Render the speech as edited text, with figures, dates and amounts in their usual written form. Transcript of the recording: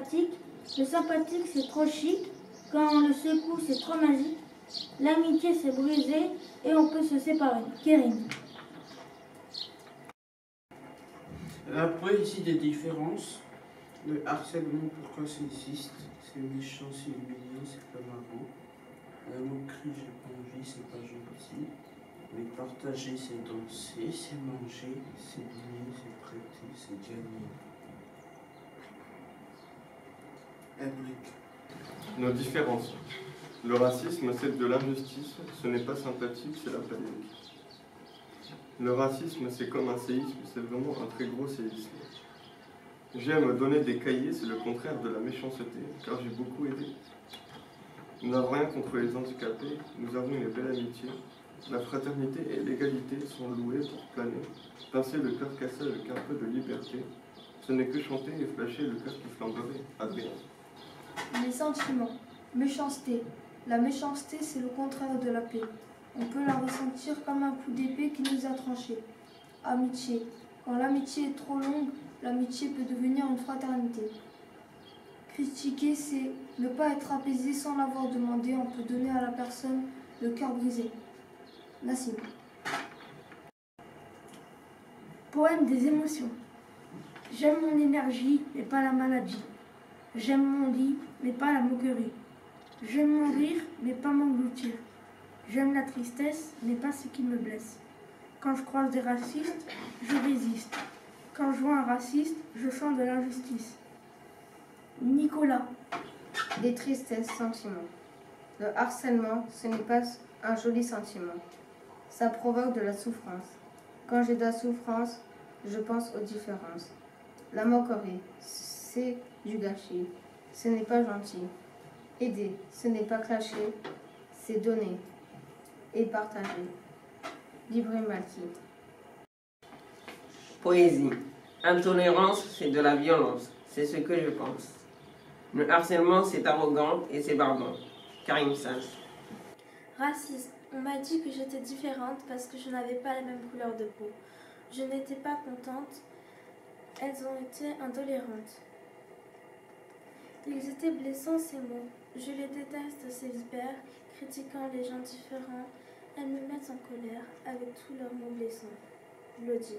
sympathique. Le sympathique, c'est trop chic. Quand on le secoue, c'est trop magique. L'amitié, c'est brisé et on peut se séparer. Kérim. La poésie des différences. Le harcèlement, pourquoi ça existe? C'est méchant, c'est humiliant, c'est pas marrant. La moquerie, j'ai pas envie, c'est pas gentil. Mais partager, c'est danser, c'est manger, c'est donner, c'est prêter, c'est gagner. Ébrique. Nos différences. Le racisme, c'est de l'injustice, ce n'est pas sympathique, c'est la panique. Le racisme, c'est comme un séisme, c'est vraiment un très gros séisme. J'aime donner des cahiers, c'est le contraire de la méchanceté, car j'ai beaucoup aidé. Nous n'avons rien contre les handicapés, nous avons une belle amitié. La fraternité et l'égalité sont louées pour planer. Pincer le cœur cassé avec un peu de liberté, ce n'est que chanter et flasher le cœur qui flamberait. Adrien. Les sentiments. Méchanceté. La méchanceté, c'est le contraire de la paix. On peut la ressentir comme un coup d'épée qui nous a tranchés. Amitié. Quand l'amitié est trop longue, l'amitié peut devenir une fraternité. Critiquer, c'est ne pas être apaisé sans l'avoir demandé. On peut donner à la personne le cœur brisé. Nassim. Poème des émotions. J'aime mon énergie, mais pas la maladie. J'aime mon lit, mais pas la moquerie. J'aime mon rire, mais pas m'engloutir. J'aime la tristesse, mais pas ce qui me blesse. Quand je croise des racistes, je résiste. Quand je vois un raciste, je sens de l'injustice. Nicolas. Des tristesses, sentiments. Le harcèlement, ce n'est pas un joli sentiment. Ça provoque de la souffrance. Quand j'ai de la souffrance, je pense aux différences. La moquerie, c'est du gâchis. Ce n'est pas gentil. Aider, ce n'est pas clasher, c'est donner et partager. Ibrahim Malki. Poésie. Intolérance, c'est de la violence. C'est ce que je pense. Le harcèlement, c'est arrogant et c'est barbant. Karim Sas. Racisme. On m'a dit que j'étais différente parce que je n'avais pas la même couleur de peau. Je n'étais pas contente. Elles ont été intolérantes. Ils étaient blessants, ces mots. Je les déteste, ces vipères, critiquant les gens différents. Elles me mettent en colère avec tous leurs mots blessants. Lodi.